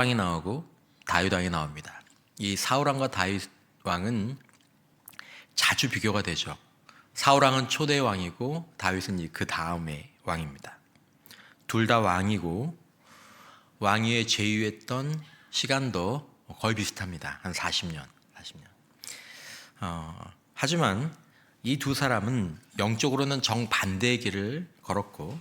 왕이 나오고 다윗 왕이 나옵니다. 이 사울 왕과 다윗 왕은 자주 비교가 되죠. 사울 왕은 초대 왕이고 다윗은 그 다음의 왕입니다. 둘 다 왕이고 왕위에 제위했던 시간도 거의 비슷합니다. 한 40년. 하지만 이 두 사람은 영적으로는 정반대의 길을 걸었고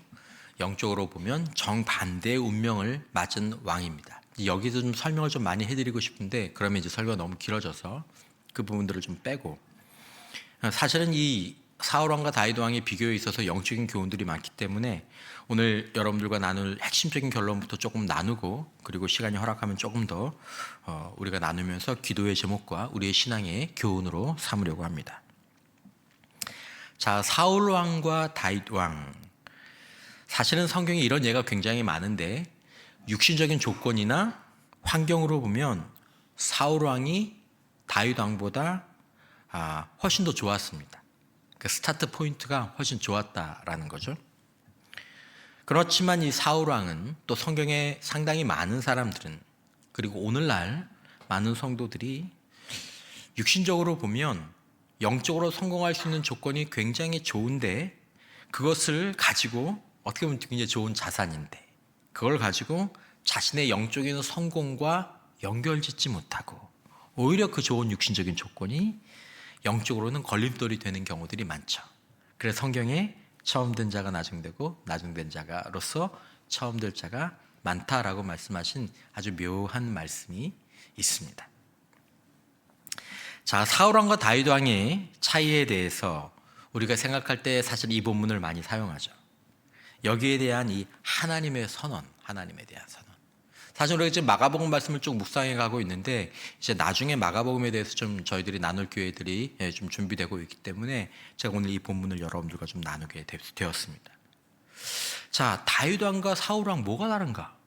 영적으로 보면 정반대의 운명을 맞은 왕입니다. 여기서 좀 설명을 좀 많이 해드리고 싶은데 그러면 이제 설교가 너무 길어져서 그 부분들을 좀 빼고, 사실은 이 사울 왕과 다윗 왕의 비교에 있어서 영적인 교훈들이 많기 때문에 오늘 여러분들과 나눌 핵심적인 결론부터 조금 나누고, 그리고 시간이 허락하면 조금 더 우리가 나누면서 기도의 제목과 우리의 신앙의 교훈으로 삼으려고 합니다. 자, 사울 왕과 다윗 왕, 사실은 성경에 이런 예가 굉장히 많은데 육신적인 조건이나 환경으로 보면 사울 왕이 다윗 왕보다 훨씬 더 좋았습니다. 그 스타트 포인트가 훨씬 좋았다라는 거죠. 그렇지만 이 사울 왕은 또 성경에 상당히 많은 사람들은, 그리고 오늘날 많은 성도들이 육신적으로 보면 영적으로 성공할 수 있는 조건이 굉장히 좋은데, 그것을 가지고 어떻게 보면 굉장히 좋은 자산인데 그걸 가지고 자신의 영적인 성공과 연결짓지 못하고 오히려 그 좋은 육신적인 조건이 영적으로는 걸림돌이 되는 경우들이 많죠. 그래서 성경에 처음 된 자가 나중되고 나중된 자가로서 처음 될 자가 많다라고 말씀하신 아주 묘한 말씀이 있습니다. 자, 사울 왕과 다윗 왕의 차이에 대해서 우리가 생각할 때 사실 이 본문을 많이 사용하죠. 여기에 대한 이 하나님의 선언, 하나님에 대한 선언. 사실 우리가 지금 마가복음 말씀을 쭉 묵상해 가고 있는데 이제 나중에 마가복음에 대해서 좀 저희들이 나눌 기회들이 좀 준비되고 있기 때문에 제가 오늘 이 본문을 여러분들과 좀 나누게 되었습니다. 자, 다윗 왕과 사울 왕 뭐가 다른가?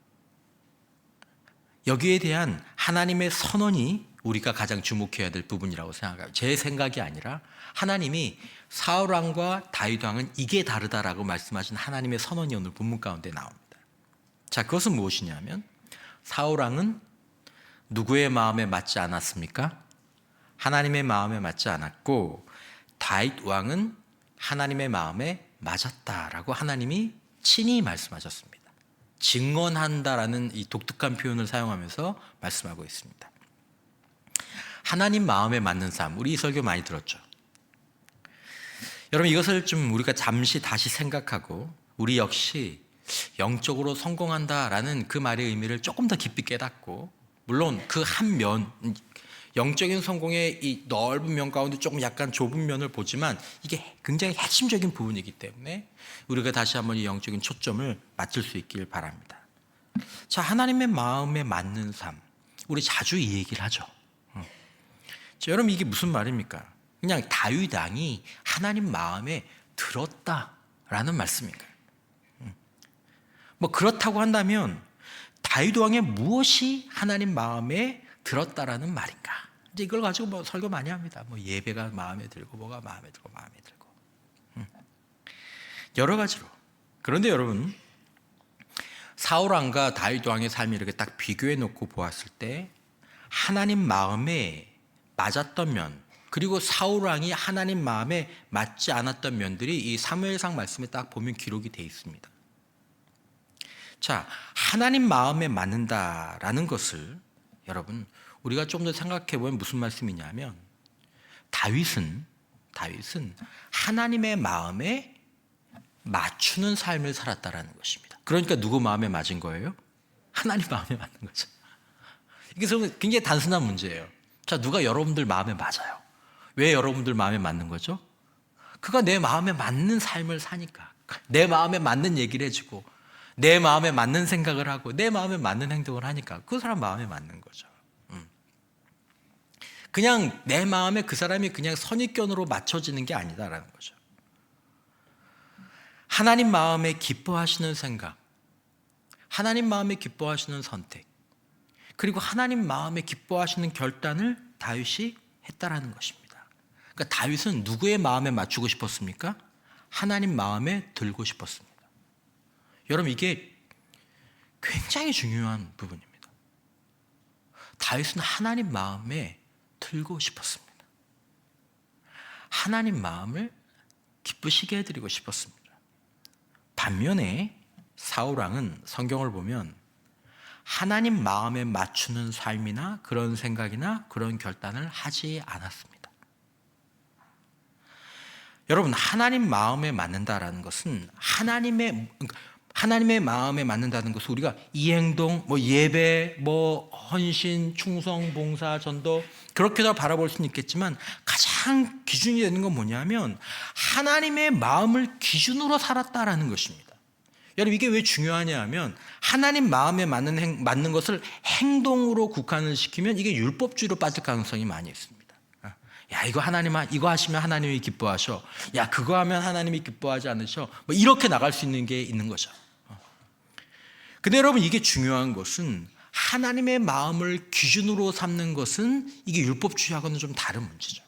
여기에 대한 하나님의 선언이 우리가 가장 주목해야 될 부분이라고 생각해요. 제 생각이 아니라 하나님이 사울 왕과 다윗 왕은 이게 다르다라고 말씀하신 하나님의 선언이 오늘 본문 가운데 나옵니다. 자, 그것은 무엇이냐면 사울 왕은 누구의 마음에 맞지 않았습니까? 하나님의 마음에 맞지 않았고, 다윗 왕은 하나님의 마음에 맞았다라고 하나님이 친히 말씀하셨습니다. 증언한다라는 이 독특한 표현을 사용하면서 말씀하고 있습니다. 하나님 마음에 맞는 삶, 우리 이 설교 많이 들었죠. 여러분, 이것을 좀 우리가 잠시 다시 생각하고 우리 역시 영적으로 성공한다라는 그 말의 의미를 조금 더 깊이 깨닫고, 물론 그 한 면, 영적인 성공의 이 넓은 면 가운데 조금 약간 좁은 면을 보지만 이게 굉장히 핵심적인 부분이기 때문에 우리가 다시 한번 이 영적인 초점을 맞출 수 있길 바랍니다. 자, 하나님의 마음에 맞는 삶, 우리 자주 이 얘기를 하죠. 자, 여러분, 이게 무슨 말입니까? 그냥 다윗 왕이 하나님 마음에 들었다라는 말씀인가요? 뭐 그렇다고 한다면 다윗 왕의 무엇이 하나님 마음에 들었다라는 말인가? 이제 이걸 가지고 뭐 설교 많이 합니다. 뭐 예배가 마음에 들고 뭐가 마음에 들고 여러 가지로. 그런데 여러분, 사울 왕과 다윗 왕의 삶이 이렇게 딱 비교해 놓고 보았을 때 하나님 마음에 맞았던 면, 그리고 사울 왕이 하나님 마음에 맞지 않았던 면들이 이 사무엘상 말씀에 딱 보면 기록이 되어 있습니다. 자, 하나님 마음에 맞는다라는 것을 여러분 우리가 좀 더 생각해 보면 무슨 말씀이냐면 다윗은 하나님의 마음에 맞추는 삶을 살았다라는 것입니다. 그러니까 누구 마음에 맞은 거예요? 하나님 마음에 맞는 거죠. 이게 굉장히 단순한 문제예요. 자, 누가 여러분들 마음에 맞아요? 왜 여러분들 마음에 맞는 거죠? 그가 내 마음에 맞는 삶을 사니까, 내 마음에 맞는 얘기를 해주고 내 마음에 맞는 생각을 하고 내 마음에 맞는 행동을 하니까 그 사람 마음에 맞는 거죠. 그냥 내 마음에 그 사람이 그냥 선입견으로 맞춰지는 게 아니다라는 거죠. 하나님 마음에 기뻐하시는 생각, 하나님 마음에 기뻐하시는 선택, 그리고 하나님 마음에 기뻐하시는 결단을 다윗이 했다라는 것입니다. 그러니까 다윗은 누구의 마음에 맞추고 싶었습니까? 하나님 마음에 들고 싶었습니다. 여러분, 이게 굉장히 중요한 부분입니다. 다윗은 하나님 마음에 들고 싶었습니다. 하나님 마음을 기쁘시게 해드리고 싶었습니다. 반면에 사울 왕은 성경을 보면 하나님 마음에 맞추는 삶이나 그런 생각이나 그런 결단을 하지 않았습니다. 여러분, 하나님 마음에 맞는다라는 것은 하나님의 마음에 맞는다는 것은 우리가 이 행동, 예배, 헌신, 충성, 봉사, 전도 그렇게도 바라볼 수는 있겠지만 가장 기준이 되는 건 뭐냐면 하나님의 마음을 기준으로 살았다라는 것입니다. 여러분, 이게 왜 중요하냐 하면 하나님 마음에 맞는 것을 행동으로 국한을 시키면 이게 율법주의로 빠질 가능성이 많이 있습니다. 야, 이거 하시면 하나님이 기뻐하셔. 야, 그거 하면 하나님이 기뻐하지 않으셔. 이렇게 나갈 수 있는 게 있는 거죠. 근데 여러분, 이게 중요한 것은 하나님의 마음을 기준으로 삼는 것은 이게 율법주의하고는 좀 다른 문제죠.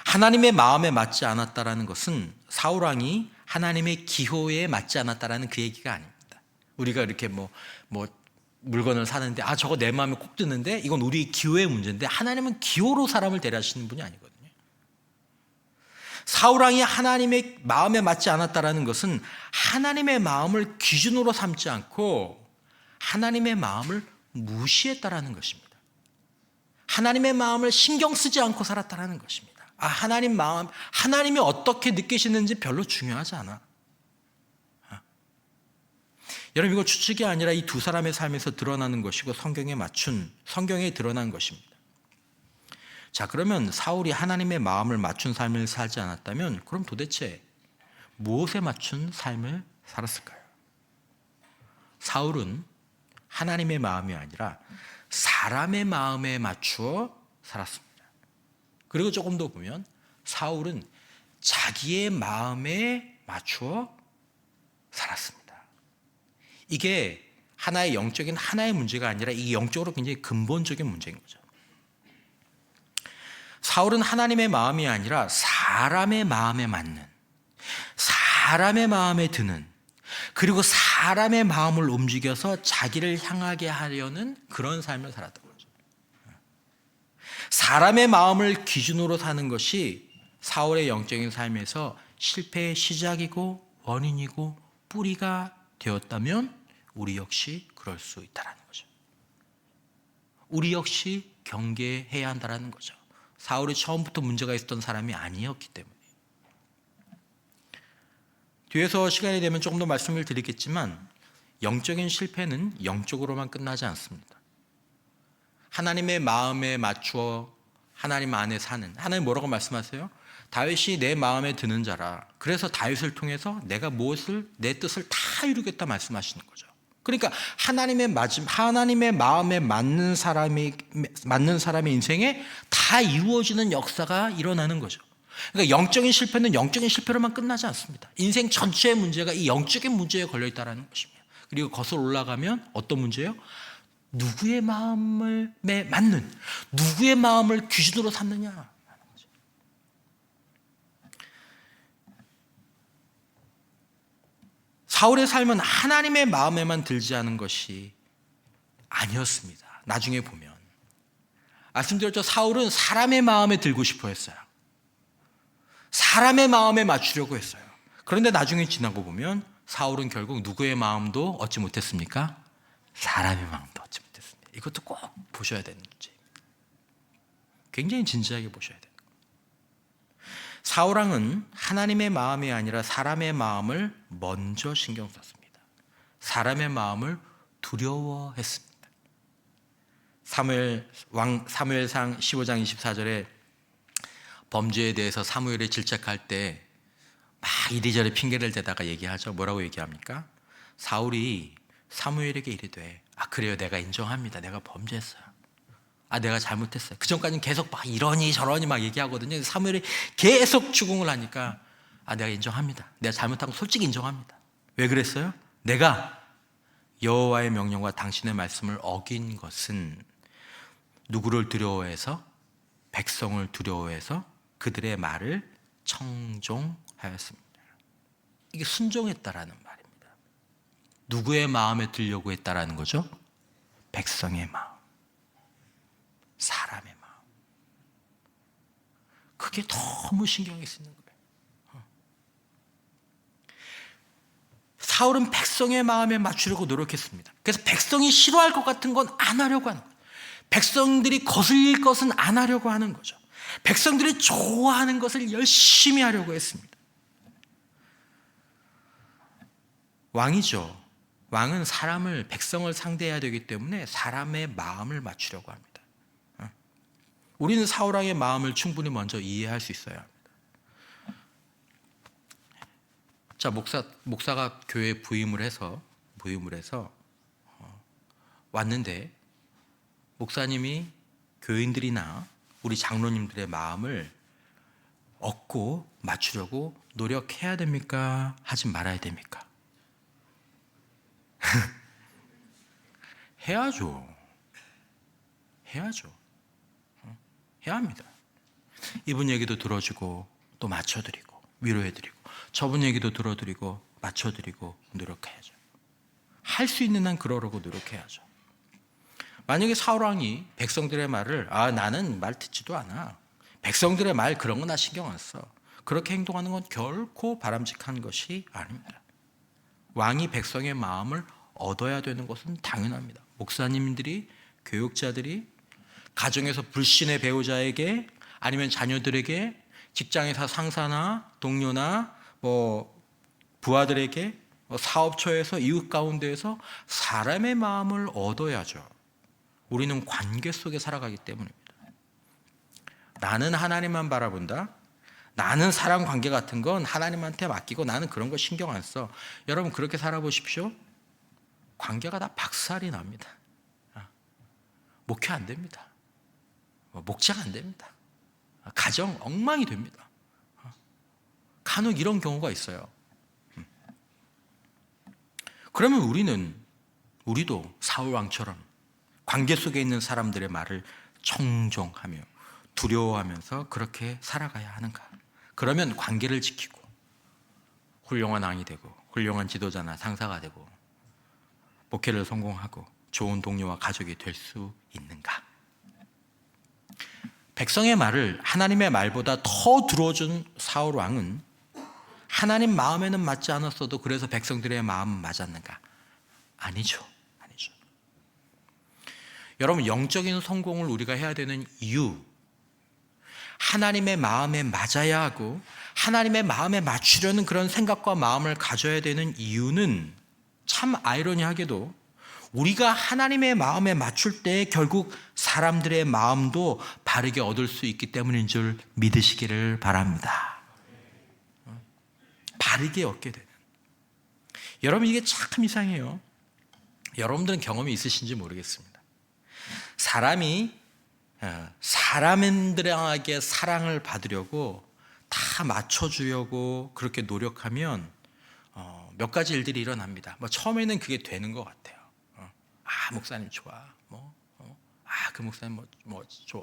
하나님의 마음에 맞지 않았다라는 것은 사울 왕이 하나님의 기호에 맞지 않았다라는 그 얘기가 아닙니다. 우리가 이렇게 물건을 사는데 저거 내 마음에 꼭 드는데 이건 우리 기호의 문제인데 하나님은 기호로 사람을 대하시는 분이 아니거든요. 사울 왕이 하나님의 마음에 맞지 않았다라는 것은 하나님의 마음을 기준으로 삼지 않고 하나님의 마음을 무시했다라는 것입니다. 하나님의 마음을 신경 쓰지 않고 살았다라는 것입니다. 하나님 마음, 하나님이 어떻게 느끼시는지 별로 중요하지 않아. 여러분, 이거 추측이 아니라 이 두 사람의 삶에서 드러나는 것이고 성경에 드러난 것입니다. 자, 그러면 사울이 하나님의 마음을 맞춘 삶을 살지 않았다면 그럼 도대체 무엇에 맞춘 삶을 살았을까요? 사울은 하나님의 마음이 아니라 사람의 마음에 맞추어 살았습니다. 그리고 조금 더 보면 사울은 자기의 마음에 맞추어 살았습니다. 이게 하나의 문제가 아니라 이 영적으로 굉장히 근본적인 문제인 거죠. 사울은 하나님의 마음이 아니라 사람의 마음에 맞는, 사람의 마음에 드는, 그리고 사람의 마음을 움직여서 자기를 향하게 하려는 그런 삶을 살았던 거죠. 사람의 마음을 기준으로 사는 것이 사울의 영적인 삶에서 실패의 시작이고 원인이고 뿌리가 되었다면 우리 역시 그럴 수 있다는 거죠. 우리 역시 경계해야 한다는 거죠. 사울이 처음부터 문제가 있었던 사람이 아니었기 때문에. 뒤에서 시간이 되면 조금 더 말씀을 드리겠지만 영적인 실패는 영적으로만 끝나지 않습니다. 하나님의 마음에 맞추어 하나님 안에 사는, 하나님 뭐라고 말씀하세요? 다윗이 내 마음에 드는 자라. 그래서 다윗을 통해서 내가 내 뜻을 다 이루겠다 말씀하시는 거죠. 그러니까 하나님의 마음에 맞는 사람의 인생에 다 이루어지는 역사가 일어나는 거죠. 그러니까 영적인 실패는 영적인 실패로만 끝나지 않습니다. 인생 전체의 문제가 이 영적인 문제에 걸려 있다는 것입니다. 그리고 거슬러 올라가면 어떤 문제예요? 누구의 마음을 맞는, 누구의 마음을 기준으로 삼느냐. 사울의 삶은 하나님의 마음에만 들지 않은 것이 아니었습니다. 나중에 보면 말씀드렸죠. 사울은 사람의 마음에 들고 싶어 했어요. 사람의 마음에 맞추려고 했어요. 그런데 나중에 지나고 보면 사울은 결국 누구의 마음도 얻지 못했습니까? 사람의 마음도 얻지 못했습니다. 이것도 꼭 보셔야 되는 문제입니다. 굉장히 진지하게 보셔야 돼요. 사울 왕은 하나님의 마음이 아니라 사람의 마음을 먼저 신경 썼습니다. 사람의 마음을 두려워했습니다. 사무엘상 15장 24절에 범죄에 대해서 사무엘이 질책할 때 막 이리저리 핑계를 대다가 얘기하죠. 뭐라고 얘기합니까? 사울이 사무엘에게 이르되 그래요, 내가 인정합니다. 내가 범죄했어요. 내가 잘못했어요. 그 전까지는 계속 막 이러니 저러니 막 얘기하거든요. 사무엘이 계속 추궁을 하니까 내가 인정합니다. 내가 잘못한 거 솔직히 인정합니다. 왜 그랬어요? 내가 여호와의 명령과 당신의 말씀을 어긴 것은 누구를 두려워해서? 백성을 두려워해서 그들의 말을 청종하였습니다. 이게 순종했다라는 말입니다. 누구의 마음에 들려고 했다라는 거죠? 백성의 마음. 그게 너무 신경이 쓰이는 거예요. 사울은 백성의 마음에 맞추려고 노력했습니다. 그래서 백성이 싫어할 것 같은 건 안 하려고 하는 거예요. 백성들이 거슬릴 것은 안 하려고 하는 거죠. 백성들이 좋아하는 것을 열심히 하려고 했습니다. 왕이죠. 왕은 백성을 상대해야 되기 때문에 사람의 마음을 맞추려고 합니다. 우리는 사울왕의 마음을 충분히 먼저 이해할 수 있어야 합니다. 자, 목사가 교회에 부임을 해서 왔는데 목사님이 교인들이나 우리 장로님들의 마음을 얻고 맞추려고 노력해야 됩니까? 하지 말아야 됩니까? 해야죠. 해야 합니다. 이분 얘기도 들어주고 또 맞춰드리고 위로해드리고 저분 얘기도 들어드리고 맞춰드리고 노력해야죠. 할 수 있는 한 그러려고 노력해야죠. 만약에 사울왕이 백성들의 말을 나는 말 듣지도 않아. 백성들의 말 그런 거 나 신경 안 써. 그렇게 행동하는 건 결코 바람직한 것이 아닙니다. 왕이 백성의 마음을 얻어야 되는 것은 당연합니다. 목사님들이, 교육자들이 가정에서 불신의 배우자에게 아니면 자녀들에게 직장에서 상사나 동료나 부하들에게 사업처에서 이웃 가운데에서 사람의 마음을 얻어야죠. 우리는 관계 속에 살아가기 때문입니다. 나는 하나님만 바라본다. 나는 사람 관계 같은 건 하나님한테 맡기고 나는 그런 거 신경 안 써. 여러분 그렇게 살아보십시오. 관계가 다 박살이 납니다. 목회 안 됩니다. 목장 안 됩니다. 가정 엉망이 됩니다. 간혹 이런 경우가 있어요. 그러면 우리도 사울왕처럼 관계 속에 있는 사람들의 말을 청종하며 두려워하면서 그렇게 살아가야 하는가? 그러면 관계를 지키고 훌륭한 왕이 되고 훌륭한 지도자나 상사가 되고 목회를 성공하고 좋은 동료와 가족이 될 수 있는가? 백성의 말을 하나님의 말보다 더 들어준 사울 왕은 하나님 마음에는 맞지 않았어도 그래서 백성들의 마음은 맞았는가? 아니죠. 여러분 영적인 성공을 우리가 해야 되는 이유, 하나님의 마음에 맞아야 하고 하나님의 마음에 맞추려는 그런 생각과 마음을 가져야 되는 이유는 참 아이러니하게도 우리가 하나님의 마음에 맞출 때 결국 사람들의 마음도 바르게 얻을 수 있기 때문인 줄 믿으시기를 바랍니다. 바르게 얻게 되는. 여러분 이게 참 이상해요. 여러분들은 경험이 있으신지 모르겠습니다. 사람들에게 사랑을 받으려고 다 맞춰주려고 그렇게 노력하면 몇 가지 일들이 일어납니다. 처음에는 그게 되는 것 같아요. 목사님 좋아. 그 목사님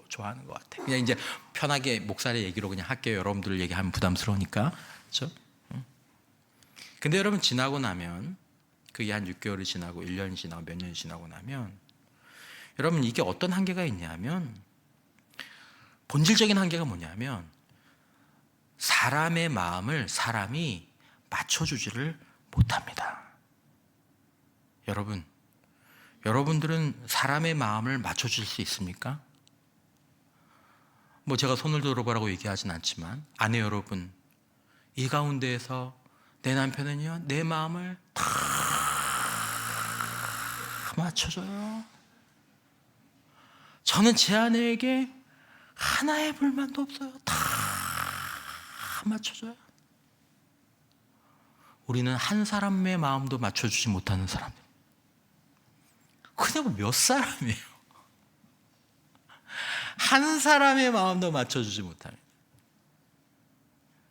좋아하는 것 같아. 그냥 이제 편하게 목사의 얘기로 그냥 할게요. 여러분들 얘기하면 부담스러우니까. 그렇죠? 근데 여러분 지나고 나면 그게 한 6개월이 지나고 1년이 지나고 몇 년이 지나고 나면 여러분 이게 어떤 한계가 있냐면 본질적인 한계가 뭐냐면 사람의 마음을 사람이 맞춰주지를 못합니다. 여러분들은 사람의 마음을 맞춰줄 수 있습니까? 제가 손을 들어보라고 얘기하진 않지만 아내 여러분, 이 가운데에서 내 남편은요 내 마음을 다 맞춰줘요. 저는 제 아내에게 하나의 불만도 없어요. 다 맞춰줘요. 우리는 한 사람의 마음도 맞춰주지 못하는 사람들. 그냥 몇 사람이에요. 한 사람의 마음도 맞춰주지 못하는.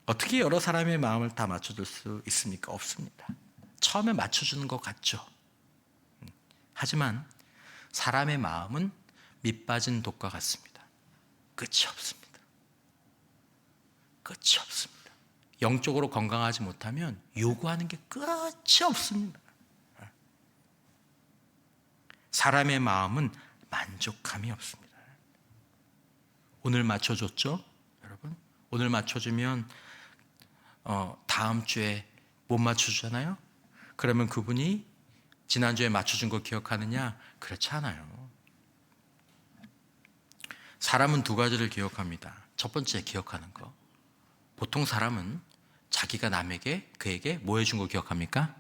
어떻게 여러 사람의 마음을 다 맞춰줄 수 있습니까? 없습니다. 처음에 맞춰주는 것 같죠. 하지만 사람의 마음은 밑빠진 독과 같습니다. 끝이 없습니다. 영적으로 건강하지 못하면 요구하는 게 끝이 없습니다. 사람의 마음은 만족함이 없습니다. 오늘 맞춰줬죠? 여러분, 오늘 맞춰주면 다음 주에 못 맞춰주잖아요. 그러면 그분이 지난주에 맞춰준 거 기억하느냐? 그렇지 않아요. 사람은 두 가지를 기억합니다. 첫 번째 기억하는 거. 보통 사람은 자기가 남에게 그에게 뭐 해준 거 기억합니까?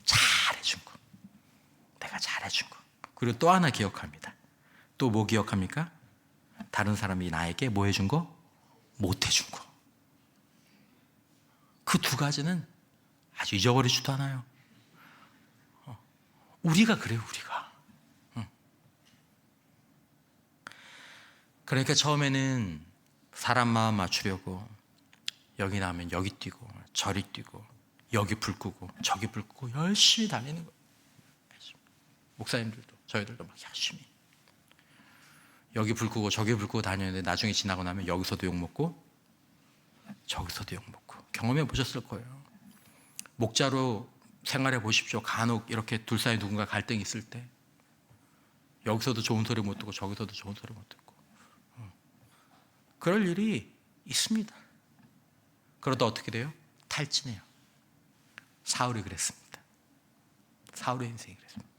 잘해준 거. 내가 잘해준 거. 그리고 또 하나 기억합니다. 또 뭐 기억합니까? 다른 사람이 나에게 뭐 해준 거? 못 해준 거. 그 두 가지는 아주 잊어버리지도 않아요. 우리가 그래요, 우리가. 그러니까 처음에는 사람 마음 맞추려고 여기 나오면 여기 뛰고 저리 뛰고 여기 불 끄고 저기 불 끄고 열심히 다니는 거예요. 목사님들도 저희들도 막 열심히 여기 불 끄고 저기 불 끄고 다녔는데 나중에 지나고 나면 여기서도 욕먹고 저기서도 욕먹고 경험해 보셨을 거예요. 목자로 생활해 보십시오. 간혹 이렇게 둘 사이 누군가 갈등이 있을 때 여기서도 좋은 소리 못 듣고 저기서도 좋은 소리 못 듣고 그럴 일이 있습니다. 그러다 어떻게 돼요? 탈진해요. 사울이 그랬습니다. 사울의 인생이 그랬습니다.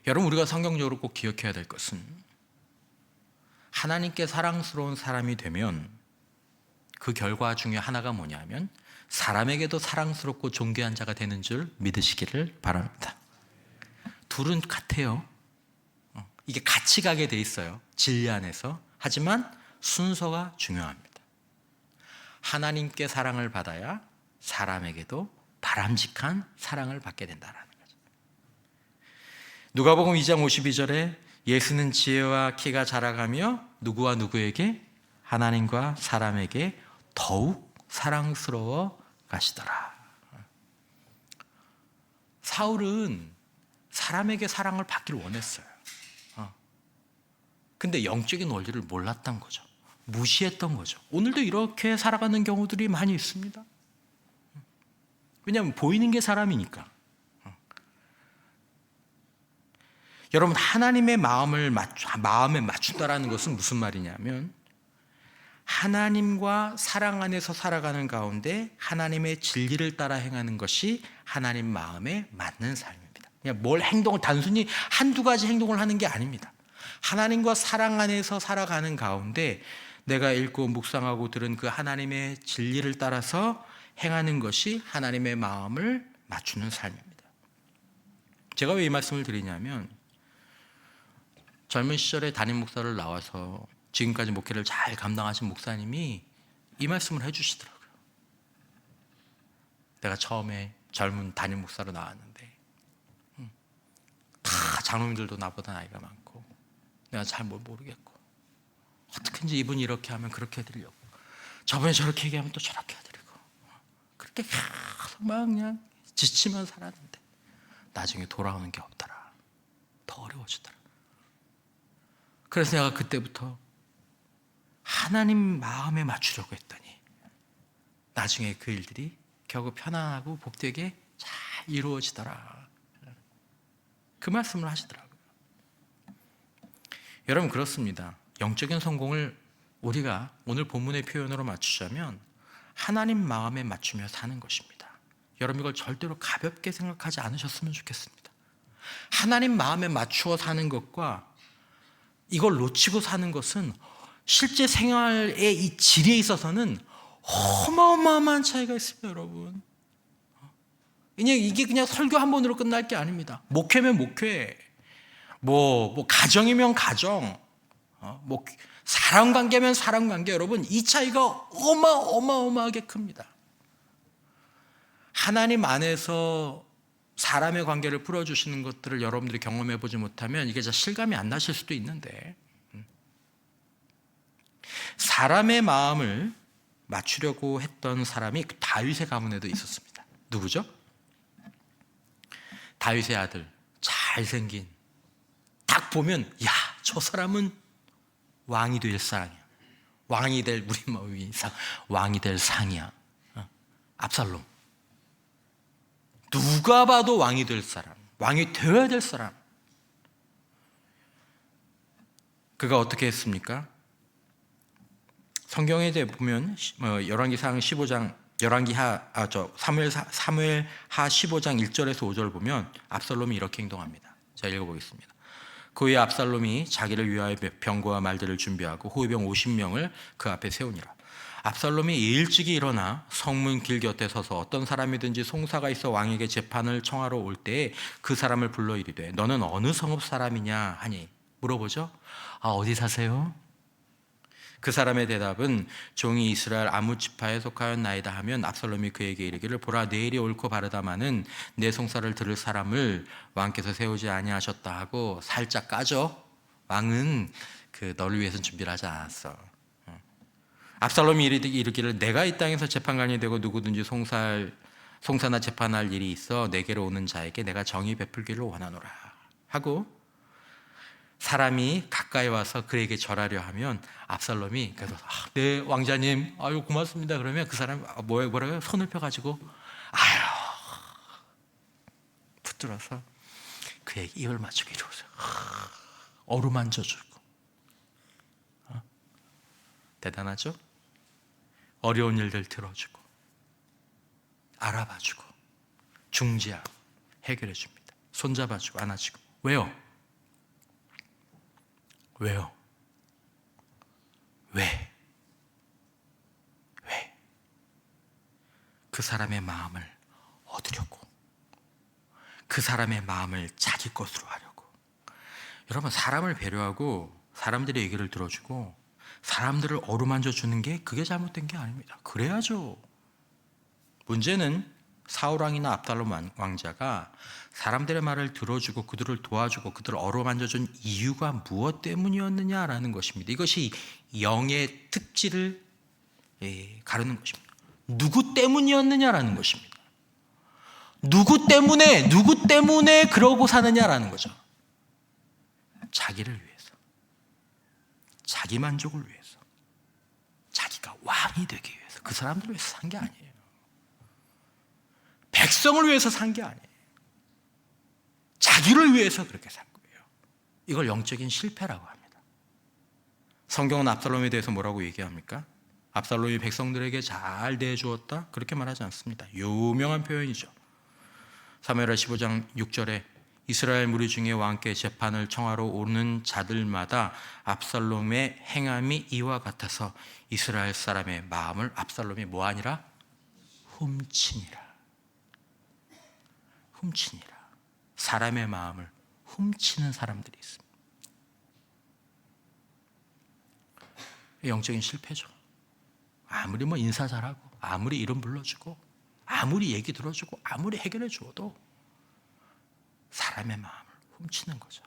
여러분, 우리가 성경적으로 꼭 기억해야 될 것은 하나님께 사랑스러운 사람이 되면 그 결과 중에 하나가 뭐냐면 사람에게도 사랑스럽고 존귀한 자가 되는 줄 믿으시기를 바랍니다. 둘은 같아요. 이게 같이 가게 돼 있어요. 진리 안에서. 하지만 순서가 중요합니다. 하나님께 사랑을 받아야 사람에게도 바람직한 사랑을 받게 된다는 거죠. 누가복음 2장 52절에 예수는 지혜와 키가 자라가며 누구와 누구에게? 하나님과 사람에게 더욱 사랑스러워 가시더라. 사울은 사람에게 사랑을 받기를 원했어요. 근데 영적인 원리를 몰랐던 거죠. 무시했던 거죠. 오늘도 이렇게 살아가는 경우들이 많이 있습니다. 왜냐하면 보이는 게 사람이니까. 여러분, 하나님의 마음에 맞춘다라는 것은 무슨 말이냐면 하나님과 사랑 안에서 살아가는 가운데 하나님의 진리를 따라 행하는 것이 하나님 마음에 맞는 삶입니다. 그냥 단순히 한두 가지 행동을 하는 게 아닙니다. 하나님과 사랑 안에서 살아가는 가운데 내가 읽고 묵상하고 들은 그 하나님의 진리를 따라서 행하는 것이 하나님의 마음을 맞추는 삶입니다. 제가 왜 이 말씀을 드리냐면 젊은 시절에 담임 목사를 나와서 지금까지 목회를 잘 감당하신 목사님이 이 말씀을 해주시더라고요. 내가 처음에 젊은 담임 목사로 나왔는데 다 장로님들도 나보다 나이가 많고 내가 잘 모르겠고 어떻게든지 이분이 이렇게 하면 그렇게 해드리려고 저번에 저렇게 얘기하면 또 저렇게 해드리고 그렇게 계속 막 그냥 지치면 살았는데 나중에 돌아오는 게 없더라. 더 어려워지더라. 그래서 내가 그때부터 하나님 마음에 맞추려고 했더니 나중에 그 일들이 결국 편안하고 복되게 잘 이루어지더라. 그 말씀을 하시더라고요. 여러분, 그렇습니다. 영적인 성공을 우리가 오늘 본문의 표현으로 맞추자면 하나님 마음에 맞추며 사는 것입니다. 여러분, 이걸 절대로 가볍게 생각하지 않으셨으면 좋겠습니다. 하나님 마음에 맞추어 사는 것과 이걸 놓치고 사는 것은 실제 생활의 이 질에 있어서는 어마어마한 차이가 있습니다, 여러분. 이게 그냥 설교 한 번으로 끝날 게 아닙니다. 목회면 목회, 가정이면 가정, 사람 관계면 사람 관계, 여러분, 이 차이가 어마어마하게 큽니다. 하나님 안에서 사람의 관계를 풀어주시는 것들을 여러분들이 경험해 보지 못하면 이게 실감이 안 나실 수도 있는데 사람의 마음을 맞추려고 했던 사람이 다윗의 가문에도 있었습니다. 누구죠? 다윗의 아들, 잘생긴, 딱 보면 저 사람은 왕이 될 사람이야. 왕이 될 우리 왕이 될 상이야. 압살롬. 누가 봐도 왕이 될 사람, 왕이 되어야 될 사람. 그가 어떻게 했습니까? 성경에 대해 보면 열왕기상 15장 사무엘하 15장 1절에서 5절 보면 압살롬이 이렇게 행동합니다. 자, 읽어보겠습니다. 그 후에 압살롬이 자기를 위하여 병거와 말들을 준비하고 호위병 50명을 그 앞에 세우니라. 압살롬이 일찍이 일어나 성문 길 곁에 서서 어떤 사람이든지 송사가 있어 왕에게 재판을 청하러 올 때에 그 사람을 불러 이르되 너는 어느 성읍 사람이냐 하니 물어보죠. 어디 사세요? 그 사람의 대답은 종이 이스라엘 아무 지파에 속하였나이다 하면 압살롬이 그에게 이르기를 보라 내일이 옳고 바르다마는 내 송사를 들을 사람을 왕께서 세우지 아니하셨다 하고 살짝 까죠. 왕은 너를 위해서 준비를 하지 않았어. 압살롬이 이르기를 내가 이 땅에서 재판관이 되고 누구든지 송사나 재판할 일이 있어 내게로 오는 자에게 내가 정의 베풀기를 원하노라 하고 사람이 가까이 와서 그에게 절하려 하면 압살롬이 그래서 네 왕자님 아유 고맙습니다 그러면 그 사람이 뭐라고요? 손을 펴가지고 아유 붙들어서 그에게 입을 맞추고 이러고서 어루만져주고 대단하죠? 어려운 일들 들어주고 알아봐주고 중재하고 해결해줍니다. 손잡아주고 안아주고. 왜요? 왜? 그 사람의 마음을 얻으려고, 그 사람의 마음을 자기 것으로 하려고. 여러분, 사람을 배려하고 사람들의 얘기를 들어주고 사람들을 어루만져 주는 게 그게 잘못된 게 아닙니다. 그래야죠. 문제는 사울왕이나 압살롬 왕자가 사람들의 말을 들어주고 그들을 도와주고 그들을 어루만져준 이유가 무엇 때문이었느냐라는 것입니다. 이것이 영의 특질을 가르는 것입니다. 누구 때문이었느냐라는 것입니다. 누구 때문에 그러고 사느냐라는 거죠. 자기를 위해서, 자기 만족을 위해서, 자기가 왕이 되기 위해서. 그 사람들을 위해서 산 게 아니에요. 백성을 위해서 산 게 아니에요. 자기를 위해서 그렇게 산 거예요. 이걸 영적인 실패라고 합니다. 성경은 압살롬에 대해서 뭐라고 얘기합니까? 압살롬이 백성들에게 잘 대해주었다? 그렇게 말하지 않습니다. 유명한 표현이죠. 사무엘하 15장 6절에 이스라엘 무리 중에 왕께 재판을 청하러 오는 자들마다 압살롬의 행함이 이와 같아서 이스라엘 사람의 마음을 압살롬이 뭐하니라? 훔치니라. 사람의 마음을 훔치는 사람들이 있습니다. 영적인 실패죠. 아무리 인사 잘하고 아무리 이름 불러주고 아무리 얘기 들어주고 아무리 해결해 주어도 사람의 마음을 훔치는 거죠.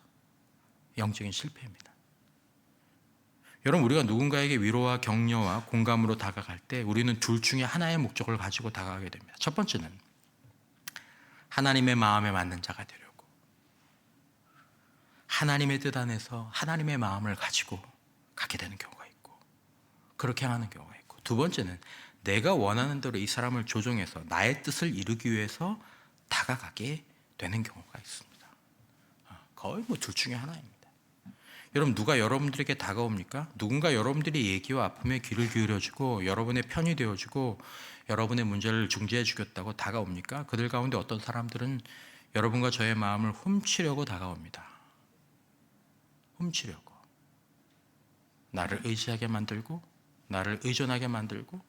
영적인 실패입니다. 여러분, 우리가 누군가에게 위로와 격려와 공감으로 다가갈 때 우리는 둘 중에 하나의 목적을 가지고 다가가게 됩니다. 첫 번째는 하나님의 마음에 맞는 자가 되려고, 하나님의 뜻 안에서 하나님의 마음을 가지고 가게 되는 경우가 있고, 그렇게 하는 경우가 있고, 두 번째는 내가 원하는 대로 이 사람을 조종해서 나의 뜻을 이루기 위해서 다가가게 되는 경우가 있습니다. 거의 둘 중에 하나입니다. 여러분, 누가 여러분들에게 다가옵니까? 누군가 여러분들의 얘기와 아픔에 귀를 기울여주고 여러분의 편이 되어주고 여러분의 문제를 중재해 주겠다고 다가옵니까? 그들 가운데 어떤 사람들은 여러분과 저의 마음을 훔치려고 다가옵니다. 훔치려고. 나를 의지하게 만들고 나를 의존하게 만들고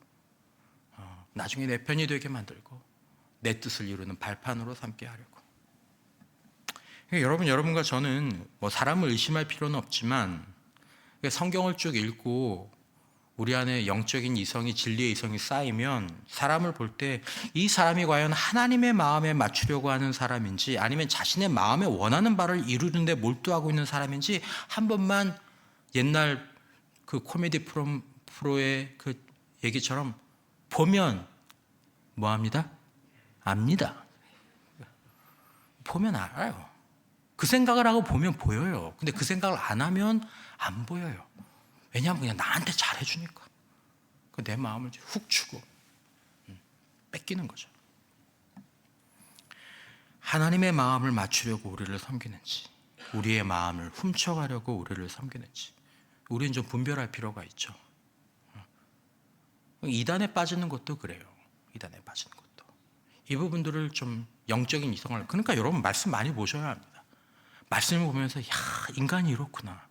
나중에 내 편이 되게 만들고 내 뜻을 이루는 발판으로 삼게 하려고. 여러분과 저는 사람을 의심할 필요는 없지만 성경을 쭉 읽고 우리 안에 영적인 이성이, 진리의 이성이 쌓이면 사람을 볼 때 이 사람이 과연 하나님의 마음에 맞추려고 하는 사람인지 아니면 자신의 마음에 원하는 바를 이루는 데 몰두하고 있는 사람인지 한 번만 옛날 그 코미디 프로의 그 얘기처럼 보면 뭐합니다? 압니다. 보면 알아요. 그 생각을 하고 보면 보여요. 근데 그 생각을 안 하면 안 보여요. 왜냐하면 그냥 나한테 잘해주니까. 내 마음을 훅 주고 뺏기는 거죠. 하나님의 마음을 맞추려고 우리를 섬기는지, 우리의 마음을 훔쳐가려고 우리를 섬기는지, 우리는 좀 분별할 필요가 있죠. 이단에 빠지는 것도 그래요. 이단에 빠지는 것도. 이 부분들을 좀 영적인 이성을, 그러니까 여러분 말씀 많이 보셔야 합니다. 말씀을 보면서 인간이 이렇구나.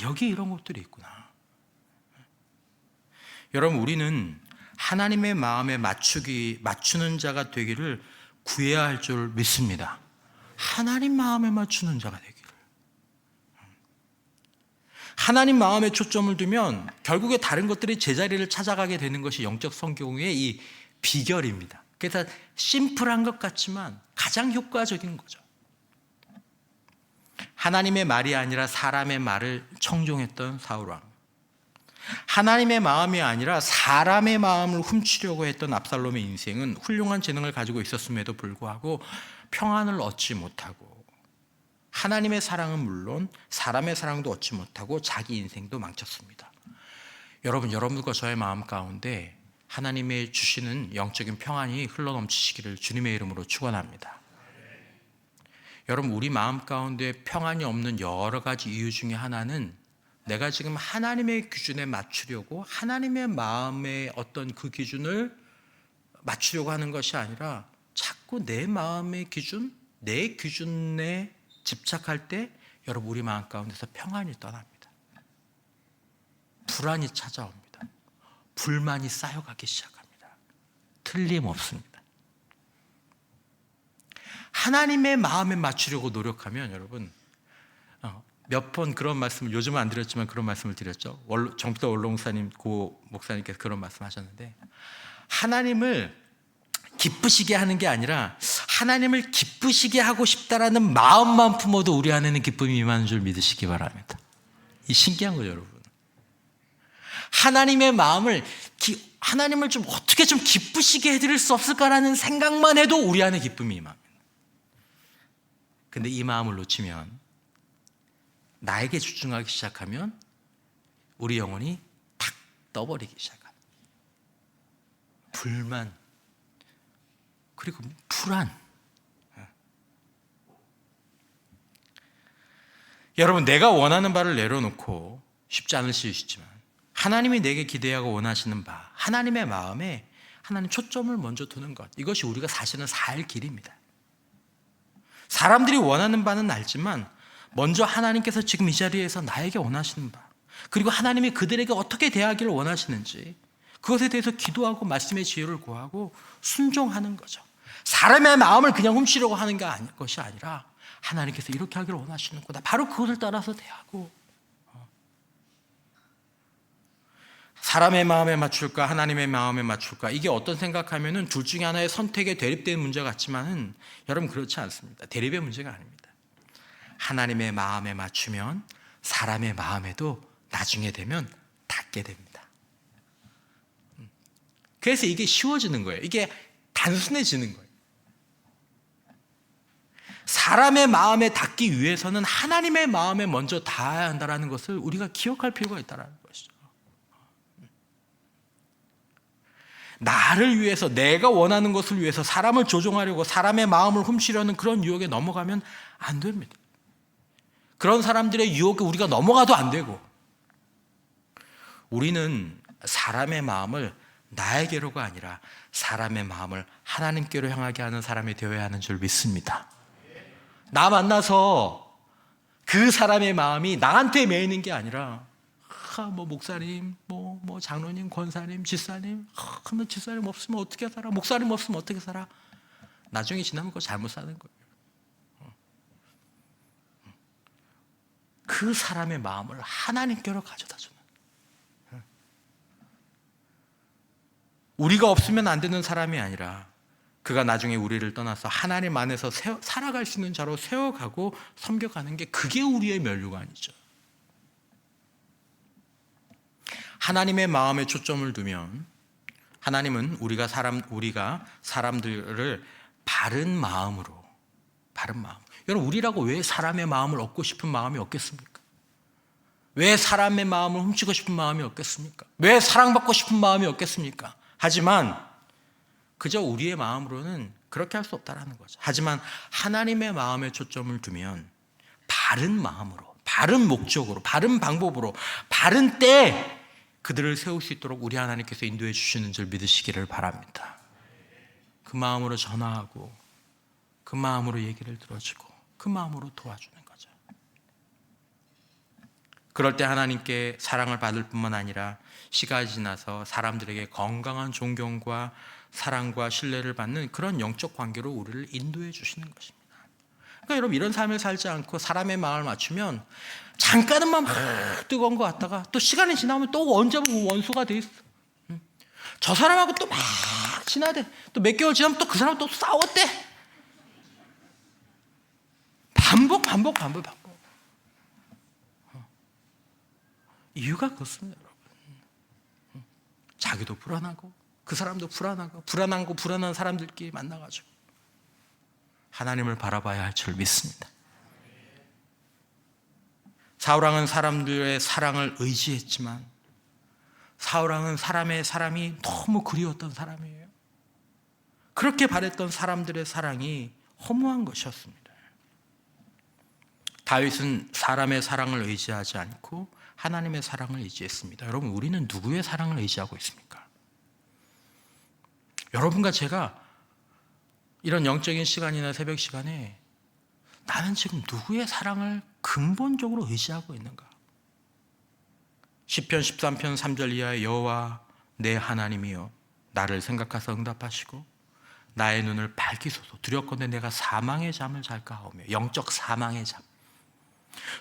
여기 이런 것들이 있구나. 여러분, 우리는 하나님의 마음에 맞추는 자가 되기를 구해야 할 줄 믿습니다. 하나님 마음에 맞추는 자가 되기를. 하나님 마음에 초점을 두면 결국에 다른 것들이 제자리를 찾아가게 되는 것이 영적 성공의 이 비결입니다. 그래서 심플한 것 같지만 가장 효과적인 거죠. 하나님의 말이 아니라 사람의 말을 청종했던 사울왕, 하나님의 마음이 아니라 사람의 마음을 훔치려고 했던 압살롬의 인생은 훌륭한 재능을 가지고 있었음에도 불구하고 평안을 얻지 못하고, 하나님의 사랑은 물론 사람의 사랑도 얻지 못하고 자기 인생도 망쳤습니다. 여러분과 저의 마음 가운데 하나님의 주시는 영적인 평안이 흘러넘치시기를 주님의 이름으로 축원합니다. 여러분, 우리 마음 가운데 평안이 없는 여러 가지 이유 중에 하나는 내가 지금 하나님의 기준에 맞추려고, 하나님의 마음의 어떤 그 기준을 맞추려고 하는 것이 아니라 자꾸 내 마음의 기준, 내 기준에 집착할 때 여러분, 우리 마음 가운데서 평안이 떠납니다. 불안이 찾아옵니다. 불만이 쌓여가기 시작합니다. 틀림없습니다. 하나님의 마음에 맞추려고 노력하면 여러분, 몇 번 그런 말씀을, 요즘은 안 드렸지만 그런 말씀을 드렸죠. 정필도 원로목사님, 고 목사님께서 그런 말씀하셨는데, 하나님을 기쁘시게 하는 게 아니라 하나님을 기쁘시게 하고 싶다라는 마음만 품어도 우리 안에는 기쁨이 임하는 줄 믿으시기 바랍니다. 이 신기한 거죠, 여러분. 하나님의 마음을, 하나님을 좀 어떻게 좀 기쁘시게 해드릴 수 없을까라는 생각만 해도 우리 안에 기쁨이 임합니다. 근데 이 마음을 놓치면, 나에게 집중하기 시작하면 우리 영혼이 탁 떠버리기 시작합니다. 불만, 그리고 불안. 여러분, 내가 원하는 바를 내려놓고, 쉽지 않을 수 있지만 하나님이 내게 기대하고 원하시는 바, 하나님의 마음에 하나님 초점을 먼저 두는 것, 이것이 우리가 사실은 살 길입니다. 사람들이 원하는 바는 알지만 먼저 하나님께서 지금 이 자리에서 나에게 원하시는 바, 그리고 하나님이 그들에게 어떻게 대하기를 원하시는지, 그것에 대해서 기도하고 말씀의 지혜를 구하고 순종하는 거죠. 사람의 마음을 그냥 훔치려고 하는 것이 아니라 하나님께서 이렇게 하기를 원하시는 거다, 바로 그것을 따라서 대하고, 사람의 마음에 맞출까 하나님의 마음에 맞출까, 이게 어떤 생각하면은 둘 중에 하나의 선택에 대립된 문제 같지만은 여러분, 그렇지 않습니다. 대립의 문제가 아닙니다. 하나님의 마음에 맞추면 사람의 마음에도 나중에 되면 닿게 됩니다. 그래서 이게 쉬워지는 거예요. 이게 단순해지는 거예요. 사람의 마음에 닿기 위해서는 하나님의 마음에 먼저 닿아야 한다는 것을 우리가 기억할 필요가 있다는 것이죠. 나를 위해서, 내가 원하는 것을 위해서 사람을 조종하려고 사람의 마음을 훔치려는 그런 유혹에 넘어가면 안 됩니다. 그런 사람들의 유혹에 우리가 넘어가도 안 되고, 우리는 사람의 마음을 나에게로가 아니라 사람의 마음을 하나님께로 향하게 하는 사람이 되어야 하는 줄 믿습니다. 나 만나서 그 사람의 마음이 나한테 매이는 게 아니라, 목사님, 장로님, 권사님, 집사님, 근데 집사님 없으면 어떻게 살아? 목사님 없으면 어떻게 살아? 나중에 지나면 그거 잘못 사는 거예요. 그 사람의 마음을 하나님께로 가져다 주는, 우리가 없으면 안 되는 사람이 아니라 그가 나중에 우리를 떠나서 하나님 안에서 살아갈 수 있는 자로 세워가고 섬겨가는 게, 그게 우리의 면류관이죠. 하나님의 마음에 초점을 두면 하나님은 우리가 사람들을 바른 마음으로, 여러분, 우리라고 왜 사람의 마음을 얻고 싶은 마음이 없겠습니까? 왜 사람의 마음을 훔치고 싶은 마음이 없겠습니까? 왜 사랑받고 싶은 마음이 없겠습니까? 하지만 그저 우리의 마음으로는 그렇게 할 수 없다는 거죠. 하지만 하나님의 마음에 초점을 두면 바른 마음으로, 바른 목적으로, 바른 방법으로, 바른 때에 그들을 세울 수 있도록 우리 하나님께서 인도해 주시는 줄 믿으시기를 바랍니다. 그 마음으로 전화하고 그 마음으로 얘기를 들어주고 그 마음으로 도와주는 거죠. 그럴 때 하나님께 사랑을 받을 뿐만 아니라 시간이 지나서 사람들에게 건강한 존경과 사랑과 신뢰를 받는 그런 영적 관계로 우리를 인도해 주시는 것입니다. 그러니까 여러분, 이런 삶을 살지 않고 사람의 마음을 맞추면 잠깐은 막 뜨거운 것 같다가 또 시간이 지나면 또 언제 보면 원수가 돼 있어. 저 사람하고 또 막 지나대. 또 몇 개월 지나면 또 그 사람 또 싸웠대. 반복. 이유가 그렇습니다, 여러분. 자기도 불안하고 그 사람도 불안하고 불안한 사람들끼리 만나가지고 하나님을 바라봐야 할 줄 믿습니다. 사울왕은 사람들의 사랑을 의지했지만 사울왕은 사람이 너무 그리웠던 사람이에요. 그렇게 바랬던 사람들의 사랑이 허무한 것이었습니다. 다윗은 사람의 사랑을 의지하지 않고 하나님의 사랑을 의지했습니다. 여러분, 우리는 누구의 사랑을 의지하고 있습니까? 여러분과 제가 이런 영적인 시간이나 새벽 시간에 나는 지금 누구의 사랑을 근본적으로 의지하고 있는가? 시편 13편 3절 이하의 여호와 내 하나님이여 나를 생각하사 응답하시고 나의 눈을 밝히소서. 두렵건대 내가 사망의 잠을 잘까 하오며. 영적 사망의 잠.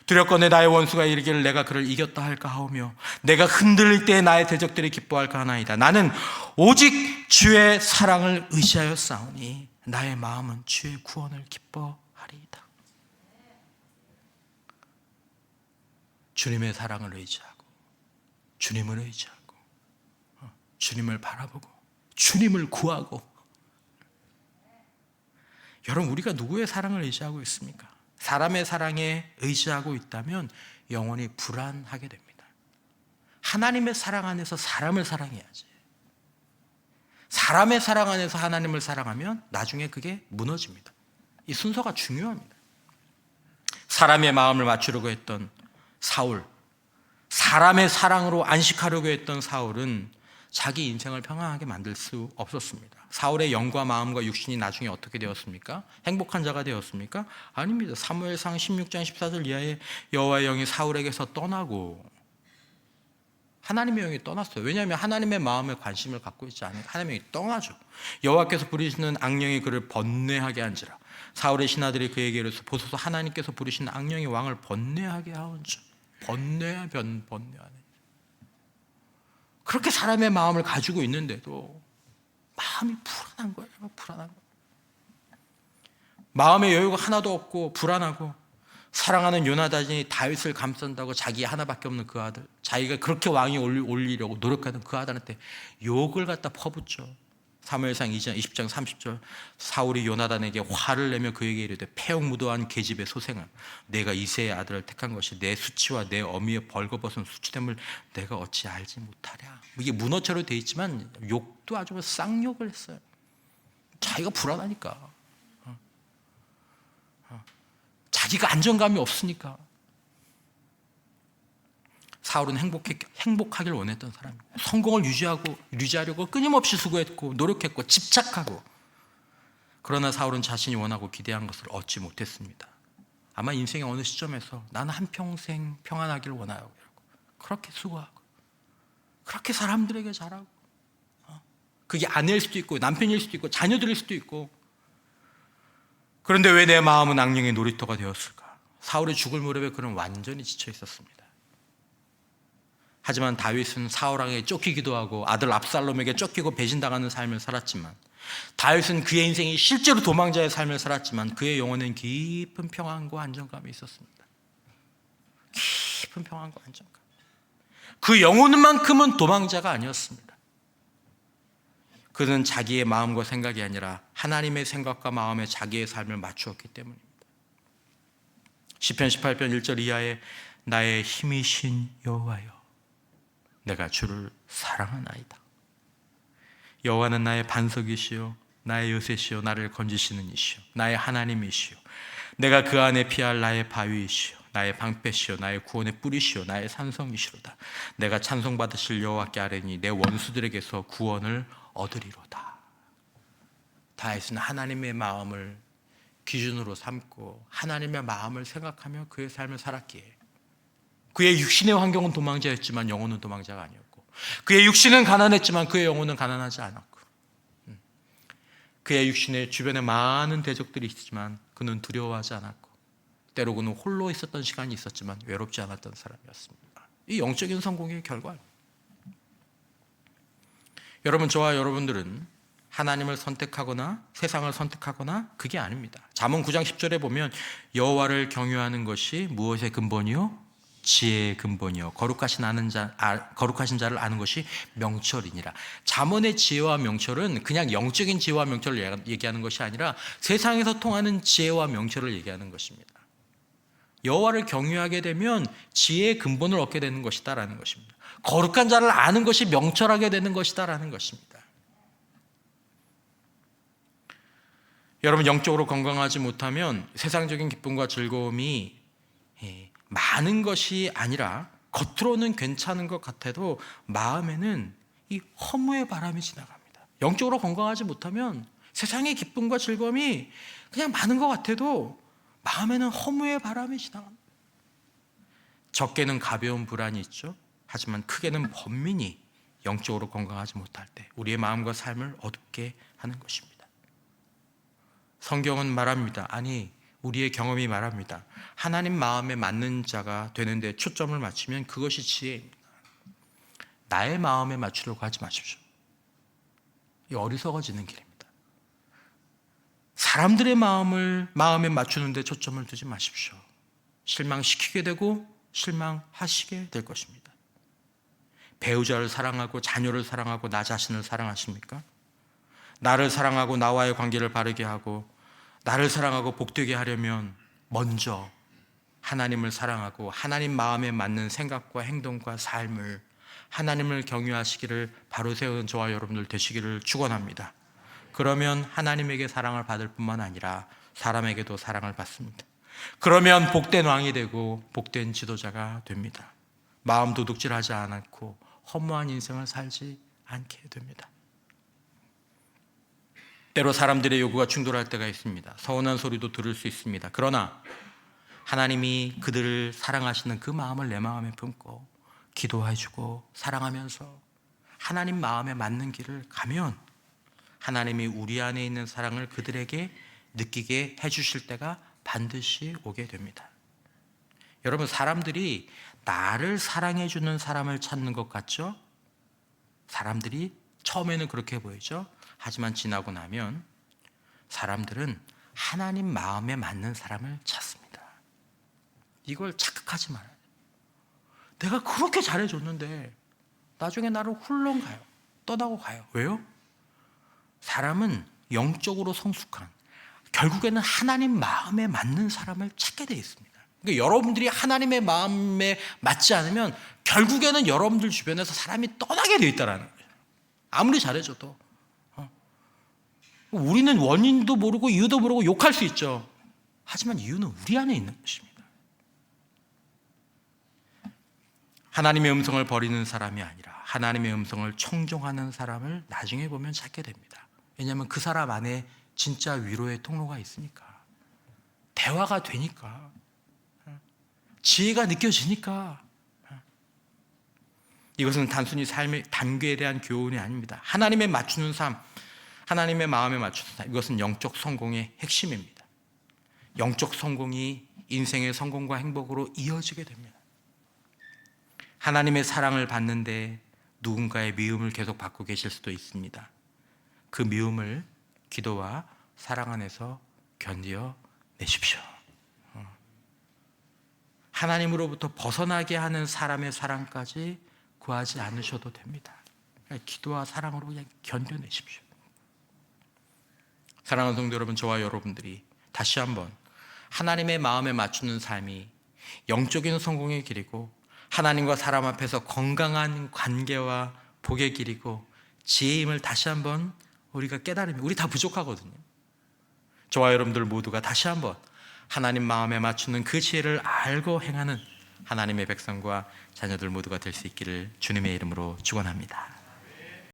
두렵건대 나의 원수가 이르기를 내가 그를 이겼다 할까 하오며 내가 흔들릴 때 나의 대적들이 기뻐할까 하나이다. 나는 오직 주의 사랑을 의지하여 싸우니 나의 마음은 주의 구원을 기뻐하리이다. 주님의 사랑을 의지하고 주님을 의지하고 주님을 바라보고 주님을 구하고. 여러분, 우리가 누구의 사랑을 의지하고 있습니까? 사람의 사랑에 의지하고 있다면 영원히 불안하게 됩니다. 하나님의 사랑 안에서 사람을 사랑해야지. 사람의 사랑 안에서 하나님을 사랑하면 나중에 그게 무너집니다. 이 순서가 중요합니다. 사람의 마음을 맞추려고 했던 사울, 사람의 사랑으로 안식하려고 했던 사울은 자기 인생을 평안하게 만들 수 없었습니다. 사울의 영과 마음과 육신이 나중에 어떻게 되었습니까? 행복한 자가 되었습니까? 아닙니다. 사무엘상 16장 14절 이하에 여호와의 영이 사울에게서 떠나고 하나님의 영이 떠났어요. 왜냐하면 하나님의 마음에 관심을 갖고 있지 않으니까 하나님의 영이 떠나죠. 여호와께서 부리시는 악령이 그를 번뇌하게 한지라. 사울의 신하들이 그에게 이르소 보소서 하나님께서 부리시는 악령이 왕을 번뇌하게 하온즉. 번뇌하네. 그렇게 사람의 마음을 가지고 있는데도 마음이 불안한 거예요. 마음의 여유가 하나도 없고 불안하고, 사랑하는 요나단이 다윗을 감싼다고 자기 하나밖에 없는 그 아들, 자기가 그렇게 왕이 올리려고 노력하는 그 아들한테 욕을 갖다 퍼붓죠. 사무엘상 20장 30절 사울이 요나단에게 화를 내며 그에게 이르되 폐역무도한 계집의 소생아 내가 이새의 아들을 택한 것이 내 수치와 내 어미의 벌거벗은 수치됨을 내가 어찌 알지 못하랴. 이게 문어처럼 돼 있지만 욕도 아주 쌍욕을 했어요. 자기가 불안하니까, 자기가 안정감이 없으니까. 사울은 행복하길 원했던 사람이에요. 성공을 유지하려고 끊임없이 수고했고 노력했고 집착하고. 그러나 사울은 자신이 원하고 기대한 것을 얻지 못했습니다. 아마 인생의 어느 시점에서 나는 한평생 평안하길 원하고 그렇게 수고하고 그렇게 사람들에게 잘하고, 그게 아내일 수도 있고 남편일 수도 있고 자녀들일 수도 있고. 그런데 왜 내 마음은 악령의 놀이터가 되었을까? 사울의 죽을 무렵에 그는 완전히 지쳐 있었습니다. 하지만 다윗은 사울왕에게 쫓기기도 하고 아들 압살롬에게 쫓기고 배신당하는 삶을 살았지만, 다윗은 그의 인생이 실제로 도망자의 삶을 살았지만 그의 영혼엔 깊은 평안과 안정감이 있었습니다. 깊은 평안과 안정감. 그 영혼만큼은 도망자가 아니었습니다. 그는 자기의 마음과 생각이 아니라 하나님의 생각과 마음에 자기의 삶을 맞추었기 때문입니다. 시편 18편 1절 이하에 나의 힘이신 여호와여 내가 주를 사랑하나이다. 여호와는 나의 반석이시요 나의 요새시요 나를 건지시는 이시요 나의 하나님이시요 내가 그 안에 피할 나의 바위이시오 나의 방패시오 나의 구원의 뿌리시오 나의 산성이시로다. 내가 찬송받으실 여호와께 아뢰니 내 원수들에게서 구원을 얻으리로다. 다윗은 하나님의 마음을 기준으로 삼고 하나님의 마음을 생각하며 그의 삶을 살았기에 그의 육신의 환경은 도망자였지만 영혼은 도망자가 아니었고, 그의 육신은 가난했지만 그의 영혼은 가난하지 않았고, 그의 육신의 주변에 많은 대적들이 있었지만 그는 두려워하지 않았고, 때로 그는 홀로 있었던 시간이 있었지만 외롭지 않았던 사람이었습니다. 이 영적인 성공의 결과입니다. 여러분, 저와 여러분들은 하나님을 선택하거나 세상을 선택하거나 그게 아닙니다. 잠언 9장 10절에 보면 여호와를 경유하는 것이 무엇의 근본이요? 지혜의 근본이요 거룩하신 자를 아는 것이 명철이니라. 잠언의 지혜와 명철은 그냥 영적인 지혜와 명철을 얘기하는 것이 아니라 세상에서 통하는 지혜와 명철을 얘기하는 것입니다. 여호와를 경유하게 되면 지혜의 근본을 얻게 되는 것이다라는 것입니다. 거룩한 자를 아는 것이 명철하게 되는 것이다라는 것입니다. 여러분, 영적으로 건강하지 못하면 세상적인 기쁨과 즐거움이 많은 것이 아니라 겉으로는 괜찮은 것 같아도 마음에는 이 허무의 바람이 지나갑니다. 영적으로 건강하지 못하면 세상의 기쁨과 즐거움이 그냥 많은 것 같아도 마음에는 허무의 바람이 지나갑니다. 적게는 가벼운 불안이 있죠. 하지만 크게는 번민이 영적으로 건강하지 못할 때 우리의 마음과 삶을 어둡게 하는 것입니다. 성경은 말합니다. 아니, 우리의 경험이 말합니다. 하나님 마음에 맞는 자가 되는 데 초점을 맞추면 그것이 지혜입니다. 나의 마음에 맞추려고 하지 마십시오. 이 어리석어지는 길입니다. 사람들의 마음에 맞추는 데 초점을 두지 마십시오. 실망시키게 되고 실망하시게 될 것입니다. 배우자를 사랑하고 자녀를 사랑하고 나 자신을 사랑하십니까? 나를 사랑하고 나와의 관계를 바르게 하고 나를 사랑하고 복되게 하려면 먼저 하나님을 사랑하고 하나님 마음에 맞는 생각과 행동과 삶을 하나님을 경유하시기를 바로 세우는 저와 여러분들 되시기를 축원합니다. 그러면 하나님에게 사랑을 받을 뿐만 아니라 사람에게도 사랑을 받습니다. 그러면 복된 왕이 되고 복된 지도자가 됩니다. 마음 도둑질하지 않고 허무한 인생을 살지 않게 됩니다. 때로 사람들의 요구가 충돌할 때가 있습니다. 서운한 소리도 들을 수 있습니다. 그러나 하나님이 그들을 사랑하시는 그 마음을 내 마음에 품고 기도해주고 사랑하면서 하나님 마음에 맞는 길을 가면 하나님이 우리 안에 있는 사랑을 그들에게 느끼게 해주실 때가 반드시 오게 됩니다. 여러분, 사람들이 나를 사랑해주는 사람을 찾는 것 같죠? 사람들이 처음에는 그렇게 보이죠? 하지만 지나고 나면 사람들은 하나님 마음에 맞는 사람을 찾습니다. 이걸 착각하지 말아요. 내가 그렇게 잘해줬는데 나중에 나를 훌렁 가요. 떠나고 가요. 왜요? 사람은 영적으로 성숙한, 결국에는 하나님 마음에 맞는 사람을 찾게 되어 있습니다. 그러니까 여러분들이 하나님의 마음에 맞지 않으면 결국에는 여러분들 주변에서 사람이 떠나게 되어 있다는 거예요. 아무리 잘해줘도. 우리는 원인도 모르고 이유도 모르고 욕할 수 있죠. 하지만 이유는 우리 안에 있는 것입니다. 하나님의 음성을 버리는 사람이 아니라 하나님의 음성을 청종하는 사람을 나중에 보면 찾게 됩니다. 왜냐하면 그 사람 안에 진짜 위로의 통로가 있으니까, 대화가 되니까, 지혜가 느껴지니까. 이것은 단순히 삶의 단계에 대한 교훈이 아닙니다. 하나님에 맞추는 삶, 하나님의 마음에 맞추는 삶, 이것은 영적 성공의 핵심입니다. 영적 성공이 인생의 성공과 행복으로 이어지게 됩니다. 하나님의 사랑을 받는데 누군가의 미움을 계속 받고 계실 수도 있습니다. 그 미움을 기도와 사랑 안에서 견디어 내십시오. 하나님으로부터 벗어나게 하는 사람의 사랑까지 구하지 않으셔도 됩니다. 기도와 사랑으로 그냥 견뎌내십시오. 사랑하는 성도 여러분, 저와 여러분들이 다시 한번 하나님의 마음에 맞추는 삶이 영적인 성공의 길이고 하나님과 사람 앞에서 건강한 관계와 복의 길이고 지혜임을 다시 한번 우리가 깨달으면, 우리 다 부족하거든요. 저와 여러분들 모두가 다시 한번 하나님 마음에 맞추는 그 지혜를 알고 행하는 하나님의 백성과 자녀들 모두가 될 수 있기를 주님의 이름으로 축원합니다.